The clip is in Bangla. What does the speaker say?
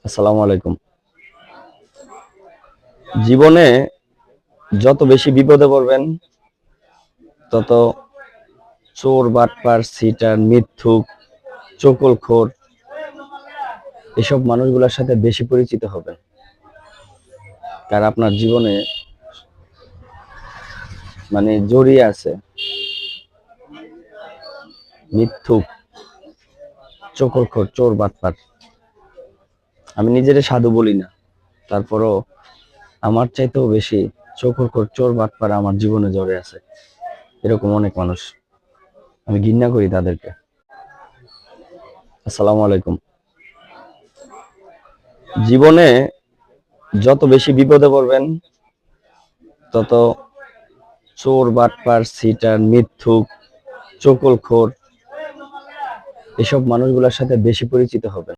আসসালামু আলাইকুম। জীবনে যত বেশি বিপদে পড়বেন তত চোর, বাটপার, সিটার, মিথ্যুক, চকলখোর এসব মানুষগুলোর সাথে বেশি পরিচিত হবেন। কারণ আপনার জীবনে জড়িয়ে আছে মিথ্যুক, চকলখোর, চোর, বাটপার। আমি নিজেরে সাধু বলি না, তারপরও আমার চাইতেও বেশি চকলখোর, চোর, বাটপার আমার জীবনে জড়ে আছে। এরকম অনেক মানুষ, আমি ঘৃণা করি তাদেরকে। আসসালামু আলাইকুম। জীবনে যত বেশি বিপদে পড়বেন তত চোর, বাটপার, সিটার, মিথ্যুক, চকলখোর এসব মানুষগুলোর সাথে বেশি পরিচিত হবেন।